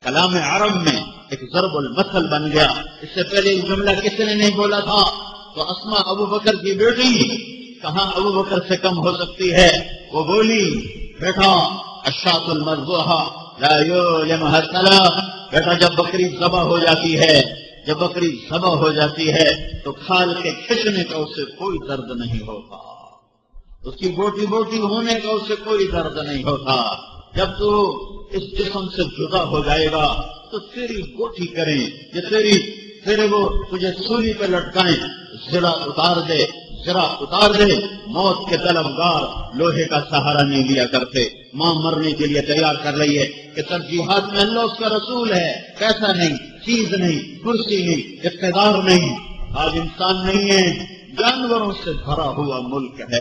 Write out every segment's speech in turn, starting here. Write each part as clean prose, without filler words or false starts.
کلام عرب میں ایک ضرب المثل بن گیا. اس سے پہلے یہ جملہ کس نے نہیں بولا تھا؟ تو اسما ابو بکر کی بیٹی کہاں ابو بکر سے کم ہو سکتی ہے؟ وہ بولی بیٹا الشاۃ المذبوحہ لا یؤلمها الکلام، بیٹا جب بکری ذبح ہو جاتی ہے، جب بکری ذبح ہو جاتی ہے تو کھال کے کھچنے کا اس سے کوئی درد نہیں ہوتا، اس کی بوٹی بوٹی ہونے کا اس سے کوئی درد نہیں ہوتا. جب تو اس جسم سے جدا ہو جائے گا تو تیری بوٹی کریں، یہ تیرے وہ تجھے سولی پہ لٹکائیں، ذرا اتار دے، ذرا اتار دے. موت کے طلبگار لوہے کا سہارا نہیں لیا کرتے. ماں مرنے کے لیے تیار کر رہی ہے کہ ترجیحات میں اللہ اس کا رسول ہے، پیسہ نہیں، چیز نہیں، کرسی نہیں، اقتدار نہیں. آج انسان نہیں ہے، جانوروں سے بھرا ہوا ملک ہے.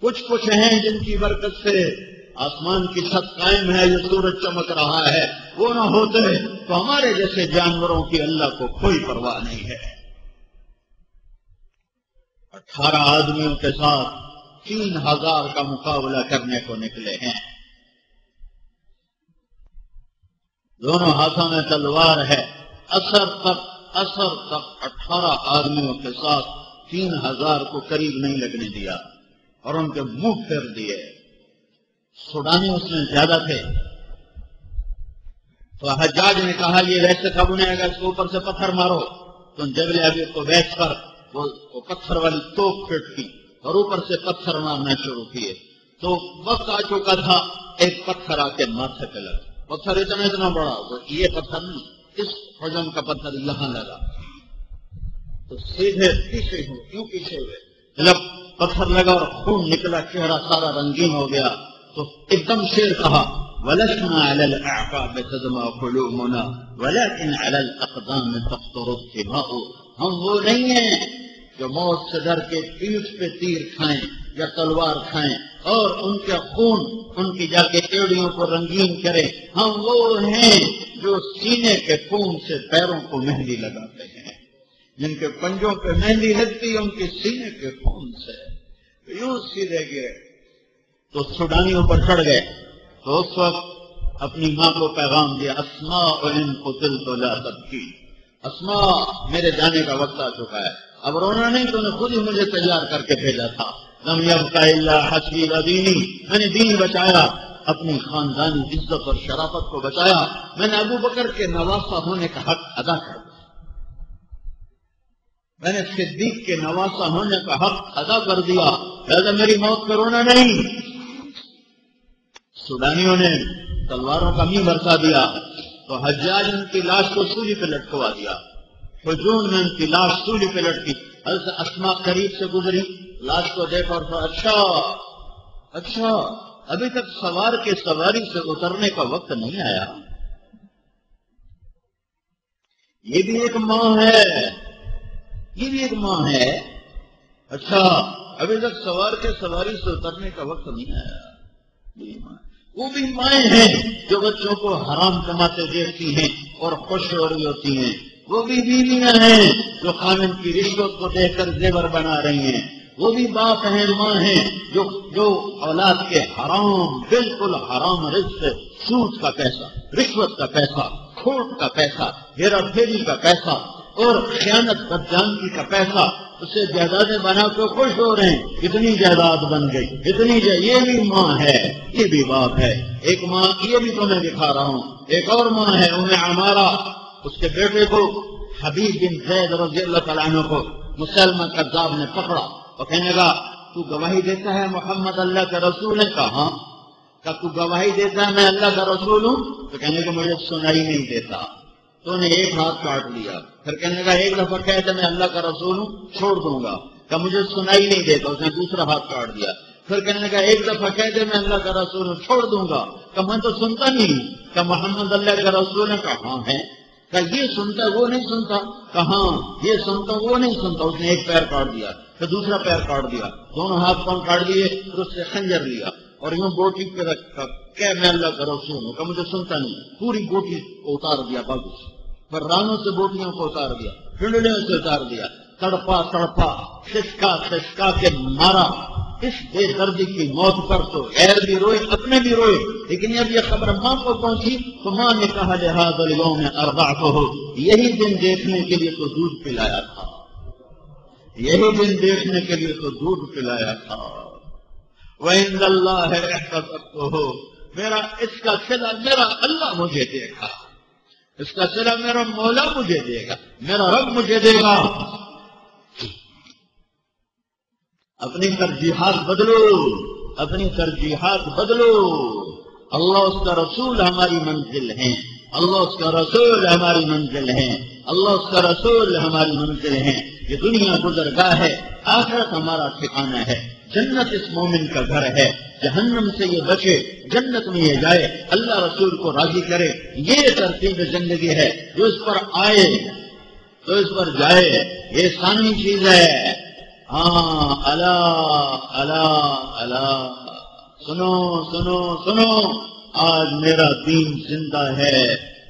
کچھ ہیں جن کی برکت سے آسمان کی چھت قائم ہے، یہ سورج چمک رہا ہے. وہ نہ ہوتے تو ہمارے جیسے جانوروں کی اللہ کو کوئی پرواہ نہیں ہے. 18 آدمیوں کے ساتھ 3000 کا مقابلہ کرنے کو نکلے ہیں. دونوں ہاتھوں میں تلوار ہے. اثر تک 18 آدمیوں کے ساتھ 3000 کو قریب نہیں لگنے دیا اور ان کے منہ پھیر دیے. سوڈانی اس میں زیادہ تھے تو حجاج نے کہا یہ ویسے کب نہیں آئے گا، اس کے اوپر سے پتھر مارو. تو جبل ابی کو بیٹھ کر وہ پتھر والی توپ پھٹ کی اور اوپر سے پتھر مارنا شروع کیے. تو وقت آ چکا تھا، ایک پتھر آ کے ماتھے پہ لگا. پتھر اتنا بڑا، تو یہ پتھر نہیں، اس حجم کا پتھر یہاں لگا تو سیدھے پیچھے ہوئے. جب پتھر لگا اور خون نکلا، چہرہ سارا رنگین ہو گیا تو ایک دم شیر کہا وَلَسْنَا عَلَى الْأَعْقَابِ تَدْمَعُ قُلُوبُنَا وَلَكِنْ عَلَى الْأَقْدَامِ تَقْطُرُ الدِّمَاءُ. ہم وہ نہیں ہیں جو موت سے ڈر کے پیٹھ پہ تیر کھائیں یا تلوار کھائیں اور ان کے خون ان کی جا کے ایڑیوں کو رنگین کرے. ہم وہ ہیں جو سینے کے خون سے پیروں کو مہندی لگاتے ہیں. جن کے پنجوں پہ مہندی لگتی ہے ان کے سینے کے خون سے. یوں سیدھے گرے تو سوڈانیوں پر چڑھ گئے. تو اس وقت اپنی ماں کو پیغام دیا اسماء ان قتلت لا تبکی. اسماء میرے جانے کا وقت آ چکا ہے، اب رونا نہیں. تو نے خود ہی مجھے تیار کر کے بھیجا تھا. لم یبق الا حسبی ودینی، میں نے دین بچایا، اپنی خاندانی عزت اور شرافت کو بچایا. میں نے ابو بکر کے نواسا ہونے کا حق ادا کر دیا، میں نے صدیق کے نواسا ہونے کا حق ادا کر دیا، لہذا میری موت پہ رونا نہیں. سوڈانیوں نے تلواروں کا می برسا دیا تو حجاج ان کی لاش کو سولی پہ لٹکوا دیا. ہجوم میں ان کی لاش سولی پہ لٹکی. حضرت اسماء قریب سے گزری، لاش کو دیکھ اور اچھا ابھی تک سوار کے سواری سے اترنے کا وقت نہیں آیا. یہ بھی ایک ماں ہے، اچھا ابھی تک سوار کے سواری سے اترنے کا وقت نہیں آیا. وہ بھی مائیں ہیں جو بچوں کو حرام کماتے دیکھتی ہیں اور خوش ہو رہی ہوتی ہیں. وہ بھی بیویاں ہیں جو خامن کی رشوت کو دیکھ کر زیور بنا رہی ہیں. وہ بھی باپ ہیں، ماں ہیں جو اولاد کے حرام، بالکل حرام رزق سے سود کا پیسہ، رشوت کا پیسہ، کھوٹ کا پیسہ، ہیرا پھیری کا پیسہ اور خیانت بدجانگی کا پیسہ اسے جائیدادیں بنا کے خوش ہو رہے ہیں. اتنی جائیداد بن گئی، یہ بھی ماں ہے، یہ بھی باپ ہے. ایک ماں یہ بھی تو میں دکھا رہا ہوں. ایک اور ماں ہے ام عمارہ، اس کے بیٹے کو حبیب بن زید رضی اللہ تعالیٰ عنہ کو مسلمہ کذاب نے پکڑا اور کہنے لگا تو گواہی دیتا ہے محمد اللہ کا رسول ہے؟ کہا کہ تو گواہی دیتا ہے میں اللہ کا رسول ہوں؟ تو کہنے کہ مجھے سنائی نہیں دیتا. تو نے ایک ہاتھ کاٹ لیا. پھر کہنے لگا ایک دفعہ کہتا میں اللہ کا رسول ہوں چھوڑ دوں گا، کہ مجھے سنائی نہیں دیتا. اس نے دوسرا ہاتھ کاٹ دیا. پھر کہنے لگا ایک دفعہ کہتے میں اللہ کا رسول ہوں چھوڑ دوں گا، کہ میں تو سنتا نہیں، کہ محمد اللہ کا رسول ہے. کہاں ہے؟ کہ یہ سنتا وہ نہیں سنتا. کہاں یہ سنتا وہ نہیں سنتا. اس نے ایک پیر کاٹ دیا، پھر دوسرا پیر کاٹ دیا، دونوں ہاتھ پاؤں کاٹ دیے. پھر اس سے خنجر لیا اور یوں بوٹی پہ رکھ کر کہ میں اللہ کا رسول ہوں، کہ مجھے سنتا نہیں. پوری بوٹی کو اتار دیا باغ سے، پھر رانوں سے بوٹیوں کو اتار دیا، پنڈلیوں سے اتار دیا. تڑپا خشکا کے مارا اس بے دردی کی موت پر تو غیر بھی روئے، اپنے بھی روئے، لیکن جب یہ خبر ماں کو پہنچی تو ماں نے کہا لہذا اليوم ارضعته، یہی دن دیکھنے کے لیے تو دودھ پلایا تھا، یہی دن دیکھنے کے لیے تو دودھ پلایا تھا۔ وعند اللہ احتسبته، میرا اس کا صلہ میرا اللہ مجھے دے گا، اس کا صلہ میرا مولا مجھے دے گا، میرا رب مجھے دے گا۔ اپنی ترجیحات بدلو، اپنی ترجیحات بدلو۔ اللہ اس کا رسول ہماری منزل ہیں، اللہ اس کا رسول ہماری منزل ہیں، اللہ اس کا رسول ہماری منزل ہیں۔ یہ دنیا گزرگاہ ہے، آخرت ہمارا ٹھکانہ ہے، جنت اس مومن کا گھر ہے، جہنم سے یہ بچے، جنت میں یہ جائے، اللہ رسول کو راضی کرے، یہ ترتیب زندگی ہے۔ جو اس پر آئے تو اس پر جائے، یہ ثانی چیز ہے۔ ہاں الا الا الا، سنو سنو سنو، آج میرا دین زندہ ہے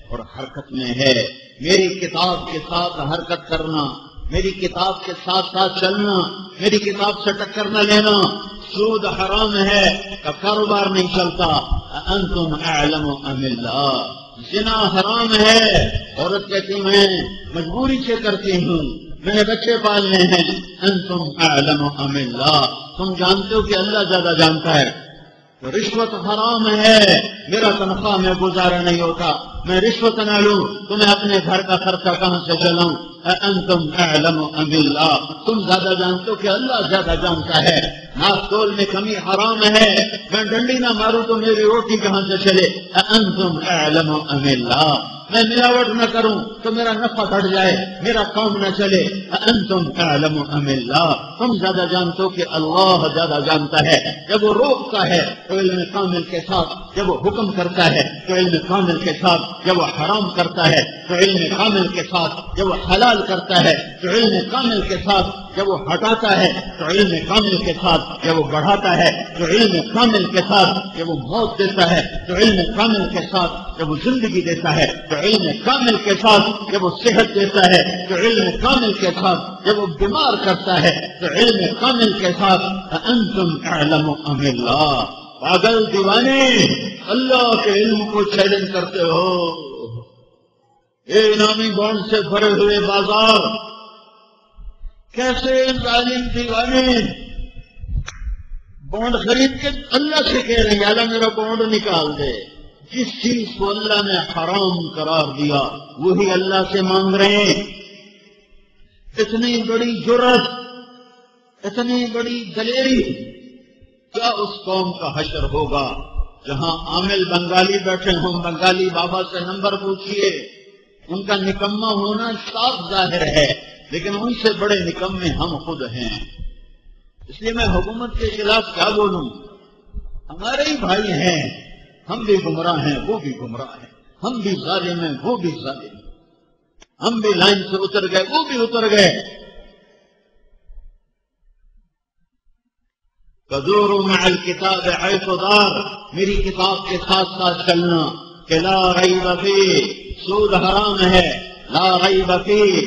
اور حرکت میں ہے۔ میری کتاب کے ساتھ حرکت کرنا، میری کتاب کے ساتھ ساتھ چلنا، میری کتاب سے ٹکر نہ لینا۔ سود حرام ہے کا کاروبار نہیں چلتا، انتم اعلم ام اللہ۔ زنا حرام ہے، عورت کہتی میں مجبوری سے کرتی ہوں، میں نے بچے پالنے ہیں، انتم اعلم ام اللہ، تم جانتے ہو کہ اللہ زیادہ جانتا ہے۔ رشوت حرام ہے، میرا تنخواہ میں گزارا نہیں ہوتا، میں رشوت نہ لوں تو میں اپنے گھر کا خرچہ کہاں سے چلاؤں؟ انتم اعلم ام اللہ، تم زیادہ جانتے ہو کہ اللہ زیادہ جانتا ہے۔ ناپ تول میں کمی حرام ہے، میں ڈنڈی نہ ماروں تو میری روٹی کہاں سے چلے؟ انتم اعلم ام اللہ، میں ملاوٹ نہ کروں تو میرا نفع گھٹ جائے، میرا کام نہ چلے۔ انتم اعلم ام اللہ، تم زیادہ جانتے ہو کہ اللہ زیادہ جانتا ہے۔ جب وہ روکتا ہے تو علم کامل کے ساتھ، جب وہ حکم کرتا ہے تو علم کامل کے ساتھ، جب وہ حرام کرتا ہے تو علم کامل کے ساتھ، جب وہ حلال کرتا ہے تو علم کامل کے ساتھ، جب وہ ہٹاتا ہے تو علم کامل کے ساتھ، جب وہ بڑھاتا ہے تو علم کامل کے ساتھ، جب وہ موت دیتا ہے تو علم کامل کے ساتھ، جب وہ زندگی دیتا ہے تو علم کامل کے ساتھ، جب وہ صحت دیتا ہے تو علم کامل کے ساتھ، جب وہ بیمار کرتا ہے تو علم کامل کے ساتھ۔ انتم اعلم ام اللہ، پاگل دیوانے اللہ کے علم کو چیلنج کرتے ہو۔ اے انعامی بانڈ سے بھرے ہوئے بازار، کیسے ظالم دیوانے بانڈ خرید کے اللہ سے کہہ رہے ہیں اللہ میرا بانڈ نکال دے۔ جس چیز کو اللہ نے حرام قرار دیا وہی اللہ سے مانگ رہے ہیں۔ اتنی بڑی جرأت، اتنی بڑی دلیری، کیا اس قوم کا حشر ہوگا جہاں عامل بنگالی بیٹھے ہوں، بنگالی بابا سے نمبر پوچھئے، ان کا نکمہ ہونا صاف ظاہر ہے، لیکن ان سے بڑے نکمے ہم خود ہیں۔ اس لیے میں حکومت کے خلاف کیا بولوں؟ ہمارے ہی بھائی ہیں، ہم بھی گمراہ ہیں وہ بھی گمراہ ہیں، ہم بھی ظالم ہیں وہ بھی ظالم ہیں، ہم بھی لائن سے اتر گئے وہ بھی اتر گئے۔ قدور مع الکتاب حیث دار، میری کتاب کے ساتھ ساتھ چلنا کہ لا ریب فیہ، سود حرام ہے، لا ریب فیہ،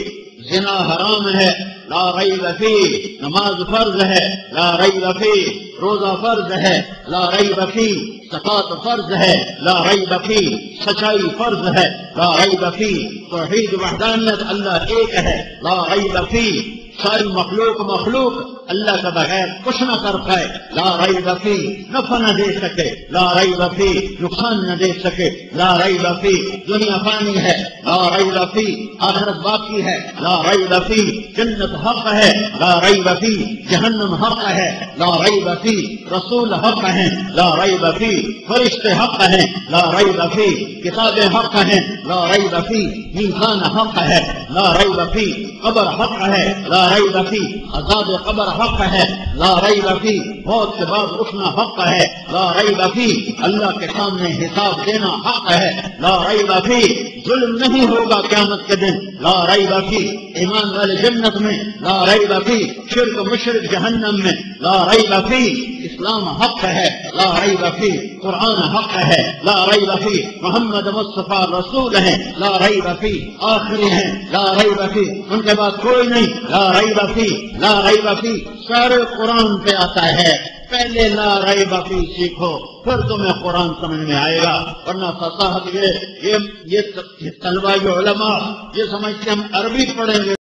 زنا حرام ہے، لا ریب فیہ، نماز فرض ہے، لا ریب فیہ، روزہ فرض ہے، لا ریب فیہ، زکوٰۃ فرض ہے، لا ریب فیہ، سچائی فرض ہے، لا ریب فیہ، توحید وحدانیت اللہ ایک ہے، لا ریب فیہ، ساری مخلوق اللہ کا بغیر کچھ نہ کر پائے، لا ریب فیہ، نفع نہ دے سکے، لا ریب فیہ، نقصان نہ دے سکے، لا ریب فیہ، دنیا فانی ہے، لا ریب فیہ، آخرت باقی ہے، لا ریب فیہ، جنت حق ہے، لا ریب فیہ، جہنم حق ہے، لا ریب فیہ، رسول حق ہیں، لا ریب فیہ، فرشتے حق ہیں، لا ریب فیہ، کتابیں حق ہیں، لا ریب فیہ، میزان حق ہے، لا ریب فیہ، قبر حق ہے، لا ریب فیہ، عذاب قبر حق ہے، لا ریب فیہ، موت کے بعد اٹھنا حق ہے، لا ریب فیہ، اللہ کے سامنے حساب دینا حق ہے، لا ریب فیہ، ظلم نہیں ہوگا قیامت کے دن، لا ریب فی، ایمان والے جنت میں، لا ریب فی، شرک و مشرک جہنم میں، لا ریب فی، اسلام حق ہے، لا ریب فی، قرآن حق ہے، لا ریب فی، محمد مصطفیٰ رسول ہیں، لا ریب فی، آخری ہیں، لا ریب فی، ان کے بعد کوئی نہیں، لا ریب فی، لا ریب فی، سارے قرآن پہ آتا ہے۔ پہلے لا ریب فی سیکھو، پھر تمہیں قرآن سمجھ میں آئے گا، ورنہ فصاحت یہ طلبہ علماء یہ سمجھتے ہم عربی پڑھیں گے